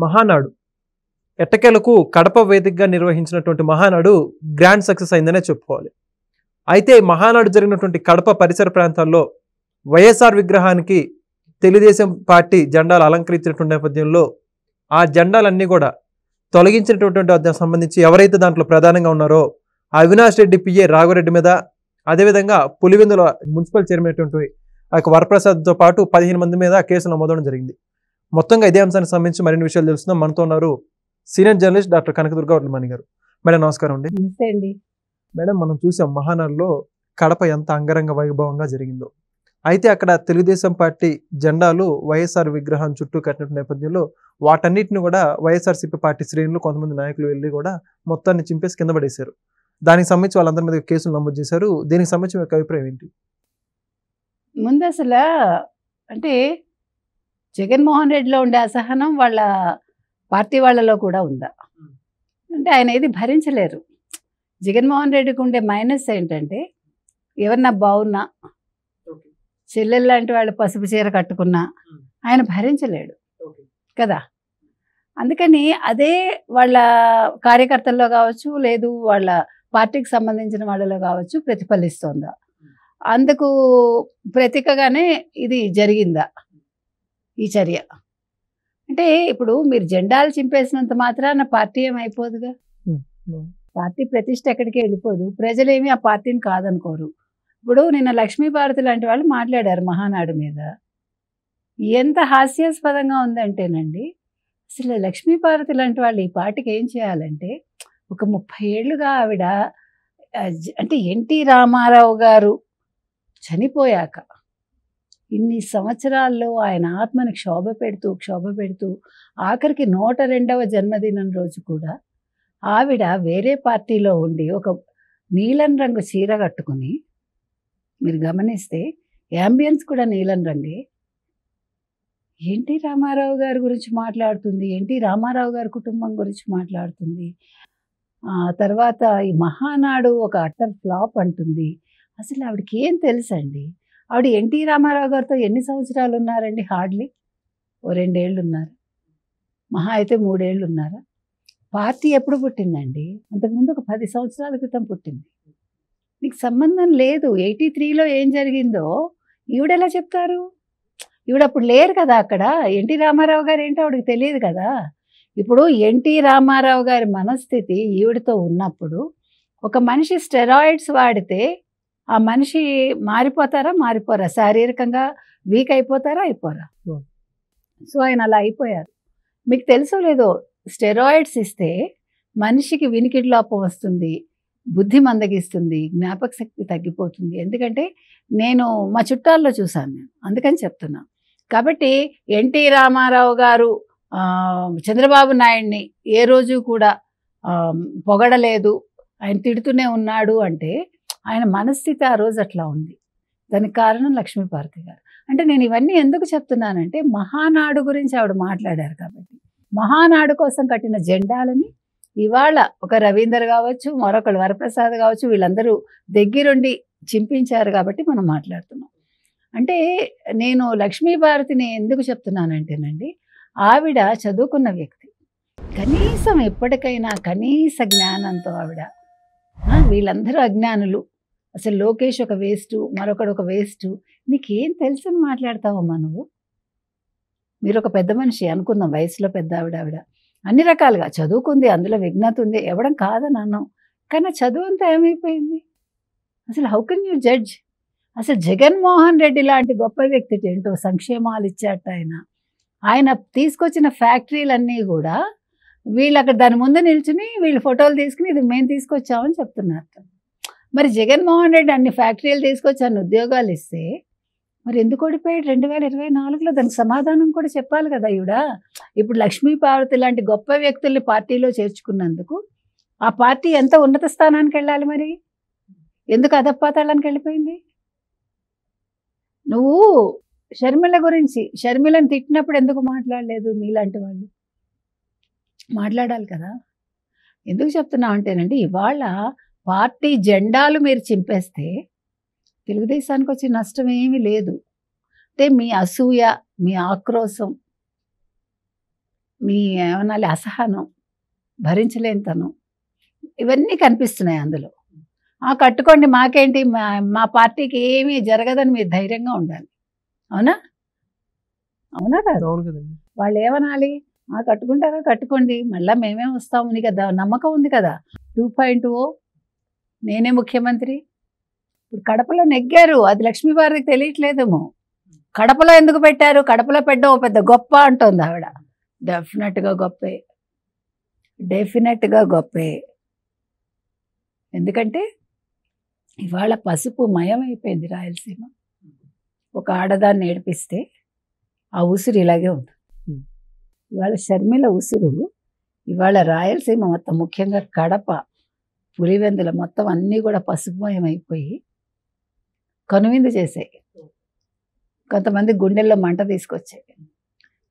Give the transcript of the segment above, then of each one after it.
మహానాడు ఎట్టకేలకు కడప వేదికగా నిర్వహించినటువంటి మహానాడు గ్రాండ్ సక్సెస్ అయిందనే చెప్పుకోవాలి. అయితే మహానాడు జరిగినటువంటి కడప పరిసర ప్రాంతాల్లో వైఎస్ఆర్ విగ్రహానికి తెలుగుదేశం పార్టీ జెండాలు అలంకరించినటువంటి నేపథ్యంలో ఆ జెండాలన్నీ కూడా తొలగించినటువంటి దానికి సంబంధించి ఎవరైతే దాంట్లో ప్రధానంగా ఉన్నారో అవినాష్ రెడ్డి పిఏ రాఘవరెడ్డి మీద, అదేవిధంగా పులివెందుల మున్సిపల్ చైర్మన్ అయినటువంటి వరప్రసాద్తో పాటు 15 మంది మీద కేసులు నమోదవడం జరిగింది. మొత్తంగా ఇదే అంశానికి సంబంధించి మరిన్ని విషయాలు తెలుస్తున్నాం. మనతో ఉన్నారు senior journalist doctor Kanakadurga Vadlamani గారు. మేడం నమస్కారం అండి. నమస్తే అండి. మేడం, మనం చూసాం మహానాడులో కడప ఎంత అంగరంగ వైభవంగా జరిగిందో. అయితే అక్కడ తెలుగుదేశం పార్టీ జెండాలు వైఎస్ఆర్ విగ్రహం చుట్టూ కట్టిన నేపథ్యంలో వాటన్నిటిని కూడా వైఎస్ఆర్సీపీ పార్టీ శ్రేణులు కొంతమంది నాయకులు వెళ్ళి కూడా మొత్తాన్ని చింపేసి కింద పడేశారు. దానికి సంబంధించి వాళ్ళందరి మీద కేసులు నమోదు చేశారు. దీనికి సంబంధించి మీకు అభిప్రాయం ఏంటి? ముందు అసలు అంటే జగన్మోహన్ రెడ్డిలో ఉండే అసహనం వాళ్ళ పార్టీ వాళ్ళలో కూడా ఉందా అంటే ఆయన ఏది భరించలేరు. జగన్మోహన్ రెడ్డికి ఉండే మైనస్ ఏంటంటే ఎవరన్నా బాగున్నా, చెల్లెలు లాంటి వాళ్ళు పసుపు చీర కట్టుకున్నా ఆయన భరించలేడు కదా. అందుకని అదే వాళ్ళ కార్యకర్తల్లో కావచ్చు, లేదు వాళ్ళ పార్టీకి సంబంధించిన వాళ్ళలో కావచ్చు ప్రతిఫలిస్తోందా, అందుకు ప్రతీకగానే ఇది జరిగిందా ఈ చర్య. అంటే ఇప్పుడు మీరు జెండాలు చింపేసినంత మాత్రాన పార్టీ ఏమైపోదుగా, పార్టీ ప్రతిష్ట ఎక్కడికి వెళ్ళిపోదు, ప్రజలేమి ఆ పార్టీని కాదనుకోరు. ఇప్పుడు నిన్న లక్ష్మీభారతి లాంటి వాళ్ళు మాట్లాడారు మహానాడు మీద. ఎంత హాస్యాస్పదంగా ఉందంటేనండి, అసలు లక్ష్మీభారతి లాంటి వాళ్ళు ఈ పార్టీకి ఏం చేయాలంటే, ఒక 30 ఏళ్ళుగా ఆవిడ అంటే ఎన్టీ రామారావు గారు చనిపోయాక ఇన్ని సంవత్సరాల్లో ఆయన ఆత్మని క్షోభ పెడుతూ ఆఖరికి 102వ జన్మదినం రోజు కూడా ఆవిడ వేరే పార్టీలో ఉండి ఒక నీలం రంగు చీర కట్టుకుని, మీరు గమనిస్తే యాంబియన్స్ కూడా నీలం రంగే, ఎన్టీ రామారావు గారి గురించి మాట్లాడుతుంది, ఎన్టీ రామారావు గారి కుటుంబం గురించి మాట్లాడుతుంది. తర్వాత ఈ మహానాడు ఒక అట్టర్ ఫ్లాప్ అంటుంది. అసలు ఆవిడకి ఏం తెలుసండి? ఆవిడ ఎన్టీ రామారావు గారితో ఎన్ని సంవత్సరాలు ఉన్నారండి? హార్డ్లీ ఓ 2 ఏళ్ళు ఉన్నారు, మహా అయితే 3 ఏళ్ళు ఉన్నారా? పార్టీ ఎప్పుడు పుట్టిందండి? అంతకుముందు ఒక 10 సంవత్సరాల క్రితం పుట్టింది. మీకు సంబంధం లేదు. 83లో ఏం జరిగిందో ఈవిడెలా చెప్తారు? ఈవిడ అప్పుడు లేరు కదా అక్కడ. ఎన్టీ రామారావు గారు ఏంటో ఆవిడకి తెలియదు కదా. ఇప్పుడు ఎన్టీ రామారావు గారి మనస్థితి ఈవిడతో ఉన్నప్పుడు ఒక మనిషి స్టెరాయిడ్స్ వాడితే ఆ మనిషి మారిపోరా? శారీరకంగా వీక్ అయిపోరా? సో ఆయన అలా అయిపోయారు. మీకు తెలుసో లేదో, స్టెరాయిడ్స్ ఇస్తే మనిషికి వినికిడి లోపం వస్తుంది, బుద్ధి మందగిస్తుంది, జ్ఞాపక శక్తి తగ్గిపోతుంది. ఎందుకంటే నేను మా చుట్టాల్లో చూశాను, నేను అందుకని చెప్తున్నా. కాబట్టి ఎన్టీ రామారావు గారు చంద్రబాబు నాయుడిని ఏ రోజు కూడా పొగడలేదు, ఆయన తిడుతూనే ఉన్నాడు అంటే ఆయన మనస్థితి ఆ రోజు అట్లా ఉంది. దానికి కారణం లక్ష్మీభారతి గారు. అంటే నేను ఇవన్నీ ఎందుకు చెప్తున్నానంటే, మహానాడు గురించి ఆవిడ మాట్లాడారు కాబట్టి, మహానాడు కోసం కట్టిన జెండాలని ఇవాళ ఒక రవీందర్ కావచ్చు, మరొకరు వరప్రసాద్ కావచ్చు, వీళ్ళందరూ దగ్గరుండి చింపించారు కాబట్టి మనం మాట్లాడుతున్నాం. అంటే నేను లక్ష్మీభారతిని ఎందుకు చెప్తున్నానంటేనండి, ఆవిడ చదువుకున్న వ్యక్తి, కనీసం ఎప్పటికైనా కనీస జ్ఞానంతో ఆవిడ, వీళ్ళందరూ అజ్ఞానులు, అసలు లోకేష్ ఒక వేస్టు, మరొకడు ఒక వేస్టు, నీకేం తెలుసని మాట్లాడతావమ్మా నువ్వు? మీరు ఒక పెద్ద మనిషి అనుకుందాం, వయసులో పెద్ద ఆవిడ అన్ని రకాలుగా చదువుకుంది, అందులో విజ్ఞత ఉంది, ఇవ్వడం కాదని అన్నాం. కానీ చదువు అంతా ఏమైపోయింది అసలు? How can you judge? అసలు జగన్మోహన్ రెడ్డి లాంటి గొప్ప వ్యక్తి ఏంటో సంక్షేమాలు ఇచ్చాట ఆయన తీసుకొచ్చిన ఫ్యాక్టరీలన్నీ కూడా వీళ్ళు అక్కడ దాని ముందు నిల్చుని వీళ్ళు ఫోటోలు తీసుకుని ఇది మేము తీసుకొచ్చామని చెప్తున్నారు. మరి జగన్మోహన్ రెడ్డి అన్ని ఫ్యాక్టరీలు తీసుకొచ్చి అన్ని ఉద్యోగాలు ఇస్తే మరి ఎందుకు ఓడిపోయాడు 2024లో? దానికి సమాధానం కూడా చెప్పాలి కదా ఈవిడ. ఇప్పుడు లక్ష్మీపార్వతి లాంటి గొప్ప వ్యక్తుల్ని పార్టీలో చేర్చుకున్నందుకు ఆ పార్టీ ఎంత ఉన్నత స్థానానికి వెళ్ళాలి, మరి ఎందుకు అధపాతాళానికి వెళ్ళిపోయింది? నువ్వు షర్మిల గురించి, షర్మిలను తిట్టినప్పుడు ఎందుకు మాట్లాడలేదు? మీలాంటి వాళ్ళు మాట్లాడాలి కదా. ఎందుకు చెప్తున్నా అంటేనండి, ఇవాళ పార్టీ జెండాలు మీరు చింపేస్తే తెలుగుదేశానికి వచ్చే నష్టం ఏమీ లేదు. అంటే మీ అసూయ, మీ ఆక్రోశం మీ ఏమనాలి అసహనం, భరించలేనితనం, ఇవన్నీ కనిపిస్తున్నాయి అందులో. కట్టుకోండి మాకేంటి, మా పార్టీకి ఏమీ జరగదని మీరు ధైర్యంగా ఉండాలి. అవునా? అవునా కాదు? అవును కదండి. వాళ్ళు ఏమనాలి, కట్టుకుంటారా కట్టుకోండి, మళ్ళీ మేమే వస్తాము, నీకు నమ్మకం ఉంది కదా. 2.0 నేనే ముఖ్యమంత్రి. ఇప్పుడు కడపలో నెగ్గారు, అది లక్ష్మీవారికి తెలియట్లేదేమో. కడపలో ఎందుకు పెట్టారు, కడపలో పెట్టడం ఓ పెద్ద గొప్ప అంటోంది ఆవిడ. డెఫినెట్గా గొప్పే, డెఫినెట్గా గొప్పే. ఎందుకంటే ఇవాళ పసుపు మయమైపోయింది రాయలసీమ. ఒక ఆడదాన్ని ఏడిపిస్తే ఆ ఉసురు ఇలాగే ఉంటుంది. ఇవాళ షర్మిల ఉసురు ఇవాళ రాయలసీమ మొత్తం, ముఖ్యంగా కడప, పులివెందుల మొత్తం అన్నీ కూడా పసుపుమయమైపోయి కనువిందు చేసాయి. కొంతమంది గుండెల్లో మంట తీసుకొచ్చాయి.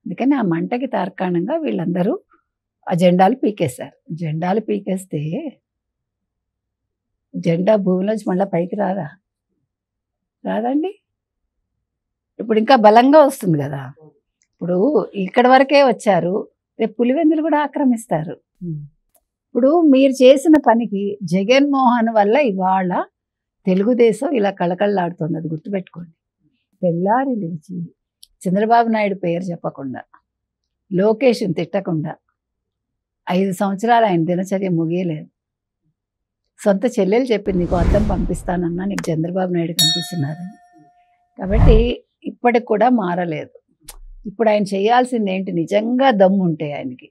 అందుకని ఆ మంటకి తార్కాణంగా వీళ్ళందరూ ఆ జెండాలు పీకేశారు. జెండాలు పీకేస్తే జెండా భూమిలోంచి మళ్ళీ పైకి రాదా? రాదండి. ఇప్పుడు ఇంకా బలంగా వస్తుంది కదా. ఇప్పుడు ఇక్కడ వరకే వచ్చారు, రేపు పులివెందులు కూడా ఆక్రమిస్తారు. ఇప్పుడు మీరు చేసిన పనికి జగన్మోహన్ వల్ల ఇవాళ తెలుగుదేశం ఇలా కళకళలాడుతుంది, అది గుర్తుపెట్టుకోండి. తెల్లారి లేచి చంద్రబాబు నాయుడు పేరు చెప్పకుండా, లోకేష్ని తిట్టకుండా 5 సంవత్సరాలు ఆయన దినచర్య ముగియలేదు. సొంత చెల్లెలు చెప్పింది, నీకు అర్థం పంపిస్తానన్నా నీకు చంద్రబాబు నాయుడు కనిపిస్తున్నారని. కాబట్టి ఇప్పటికి కూడా మారలేదు. ఇప్పుడు ఆయన చేయాల్సింది ఏంటి, నిజంగా దమ్ము ఉంటే ఆయనకి,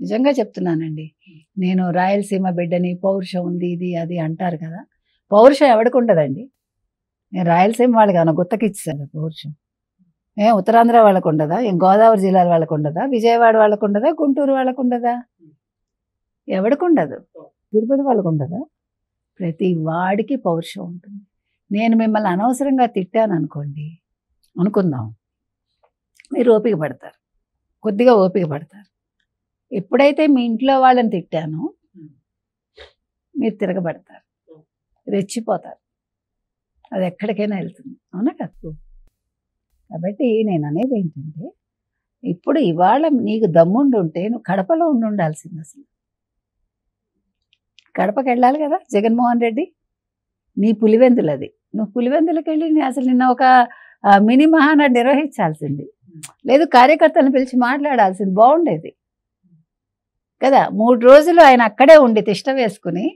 నిజంగా చెప్తున్నానండి, నేను రాయలసీమ బిడ్డని, పౌరుషం ఉంది ఇది అది అంటారు కదా, పౌరుషం ఎవరికి ఉండదండి. నేను రాయలసీమ వాళ్ళకి ఏమైనా గుత్తకిచ్చాను పౌరుషం? ఉత్తరాంధ్ర వాళ్ళకు ఉండదా? గోదావరి జిల్లాల వాళ్ళకు ఉండదా? విజయవాడ వాళ్ళకు ఉండదా? గుంటూరు వాళ్ళకు ఉండదా? ఎవరికి ఉండదు? తిరుపతి వాళ్ళకు ఉండదా? ప్రతి వాడికి పౌరుషం ఉంటుంది. నేను మిమ్మల్ని అనవసరంగా తిట్టాను అనుకోండి, అనుకుందాం, మీరు ఓపిక పడతారు, కొద్దిగా ఓపిక పడతారు. ఎప్పుడైతే మీ ఇంట్లో వాళ్ళని తిట్టానో మీరు తిరగబడతారు, రెచ్చిపోతారు, అది ఎక్కడికైనా వెళ్తుంది. అవునా కదా? కాబట్టి నేను అనేది ఏంటంటే, ఇప్పుడు ఇవాళ నీకు దమ్ముండి ఉంటే నువ్వు కడపలో ఉండాల్సింది. అసలు కడపకి వెళ్ళాలి కదా జగన్మోహన్ రెడ్డి, నీ పులివెందులు అది. నువ్వు పులివెందులకు వెళ్ళి అసలు నిన్న ఒక మినీ మహానాడు నిర్వహించాల్సింది, లేదు కార్యకర్తలను పిలిచి మాట్లాడాల్సింది, బాగుండేది కదా. 3 రోజులు ఆయన అక్కడే ఉండి తిష్ట వేసుకుని,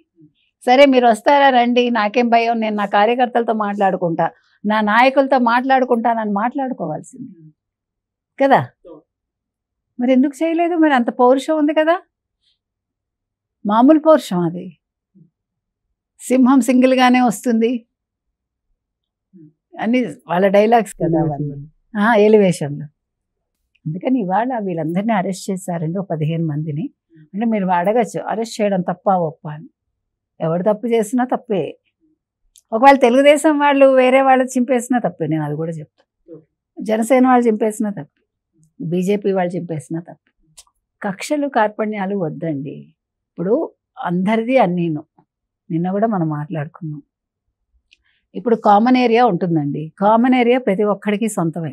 సరే మీరు వస్తారా రండి, నాకేం భయం, నేను నా కార్యకర్తలతో మాట్లాడుకుంటా, నా నాయకులతో మాట్లాడుకుంటానని మాట్లాడుకోవాల్సింది కదా. మరి ఎందుకు చేయలేదు? మరి అంత పౌరుషం ఉంది కదా, మామూలు పౌరుషం అది. సింహం సింగిల్గానే వస్తుంది అన్ని వాళ్ళ డైలాగ్స్ కదా, ఎలివేషన్లో. అందుకని ఇవాళ వీళ్ళందరినీ అరెస్ట్ చేశారండి, ఒక 15 మందిని. అంటే మీరు అడగచ్చు, అరెస్ట్ చేయడం తప్ప ఒప్ప అని. ఎవడు తప్పు చేసినా తప్పే. ఒకవేళ తెలుగుదేశం వాళ్ళు వేరే వాళ్ళు చింపేసినా తప్పే, నేను అది కూడా చెప్తాను. జనసేన వాళ్ళు చింపేసినా తప్పే, బీజేపీ వాళ్ళు చింపేసినా తప్పే. కక్షలు కార్పణ్యాలు వద్దండి. ఇప్పుడు అందరిది అన్నీను, నిన్న కూడా మనం మాట్లాడుకున్నాం. ఇప్పుడు కామన్ ఏరియా ఉంటుందండి, కామన్ ఏరియా ప్రతి ఒక్కడికి సొంతమే,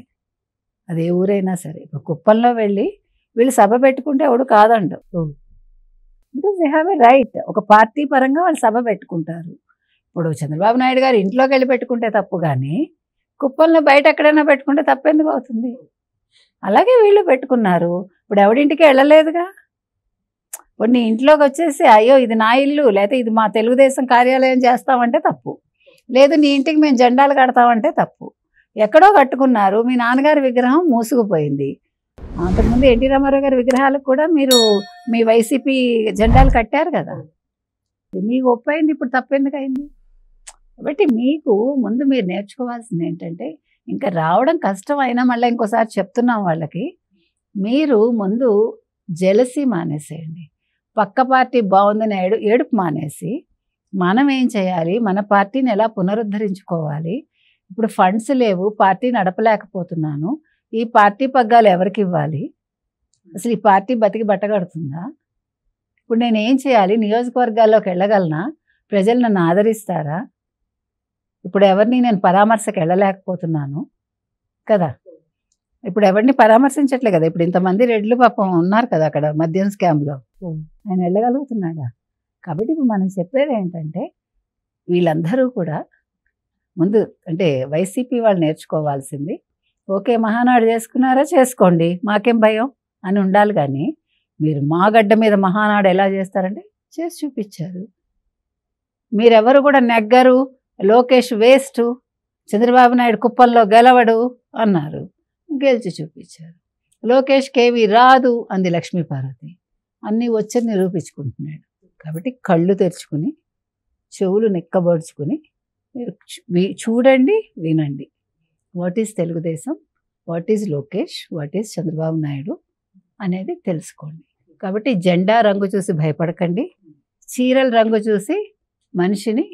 అది ఏ ఊరైనా సరే. ఇప్పుడు కుప్పంలో వెళ్ళి వీళ్ళు సభ పెట్టుకుంటే ఎవడు కాదండు, because they have a right. ఒక పార్టీ పరంగా వాళ్ళు సభ పెట్టుకుంటారు. ఇప్పుడు చంద్రబాబు నాయుడు గారు ఇంట్లోకి వెళ్ళి పెట్టుకుంటే తప్పు, కానీ కుప్పంలో బయట ఎక్కడైనా పెట్టుకుంటే తప్పెందుకు అవుతుంది? అలాగే వీళ్ళు పెట్టుకున్నారు. ఇప్పుడు ఎవడింటికి వెళ్ళలేదుగా. ఇప్పుడు నీ ఇంట్లోకి వచ్చేసి అయ్యో ఇది నా ఇల్లు, లేకపోతే ఇది మా తెలుగుదేశం కార్యాలయం చేస్తామంటే తప్పు, లేదు నీ ఇంటికి మేము జెండాలు కడతామంటే తప్పు. ఎక్కడో కట్టుకున్నారు, మీ నాన్నగారి విగ్రహం మూసుకుపోయింది. అంతకుముందు ఎన్టీ రామారావు గారి విగ్రహాలకు కూడా మీరు మీ వైసీపీ జెండాలు కట్టారు కదా, మీకు ఒప్పైంది, ఇప్పుడు తప్పెందుకు అయింది? కాబట్టి మీకు ముందు మీరు నేర్చుకోవాల్సింది ఏంటంటే, ఇంకా రావడం కష్టం అయినా మళ్ళీ ఇంకోసారి చెప్తున్నాం వాళ్ళకి, మీరు ముందు జెలసీ మానేసేయండి. పక్క పార్టీ బాగుందని ఏడుపు మానేసి, మనం ఏం చేయాలి, మన పార్టీని ఎలా పునరుద్ధరించుకోవాలి, ఇప్పుడు ఫండ్స్ లేవు, పార్టీ నడపలేకపోతున్నాను, ఈ పార్టీ పగ్గాలు ఎవరికి ఇవ్వాలి, అసలు ఈ పార్టీ బతికి బట్టగడుతుందా, ఇప్పుడు నేను ఏం చేయాలి, నియోజకవర్గాల్లోకి వెళ్ళగలనా, ప్రజలు నన్ను ఆదరిస్తారా, ఇప్పుడు ఎవరిని నేను పరామర్శకు వెళ్ళలేకపోతున్నాను కదా. ఇప్పుడు ఎవరిని పరామర్శించట్లే కదా. ఇప్పుడు ఇంతమంది రెడ్లు పాపం ఉన్నారు కదా అక్కడ మద్యం స్కామ్లో. ఆయన వెళ్ళగలుగుతున్నాడా? కాబట్టి ఇప్పుడు మనం చెప్పేది ఏంటంటే వీళ్ళందరూ కూడా ముందు అంటే వైసీపీ వాళ్ళు నేర్చుకోవాల్సింది, ఓకే మహానాడు చేసుకున్నారా చేసుకోండి, మాకేం భయం అని ఉండాలి. కానీ మీరు మా గడ్డ మీద మహానాడు ఎలా చేస్తారంటే చేసి చూపించారు. మీరెవరు కూడా నెగ్గరు, లోకేష్ వేస్ట్, చంద్రబాబు నాయుడు కుప్పంలో గెలవడు అన్నారు, గెలిచి చూపించారు. లోకేష్కి ఏవి రాదు అంది లక్ష్మీపార్వతి, అన్నీ వచ్చి నిరూపించుకుంటున్నాడు. కాబట్టి కళ్ళు తెరుచుకుని చెవులు నిక్కబడుచుకుని మీరు చూడండి, వినండి. What is Telugu Desam, what is Lokesh, what is Chandrababu Naidu అనేది తెలుసుకోండి. కాబట్టి జెండా రంగు చూసి భయపడకండి, చీరల రంగు చూసి మనిషిని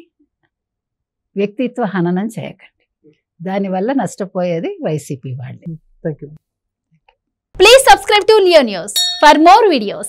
వ్యక్తిత్వ హననం చేయకండి. దానివల్ల నష్టపోయేది వైసీపీ వాళ్ళే. Thank you. Please subscribe to Leo News for more videos.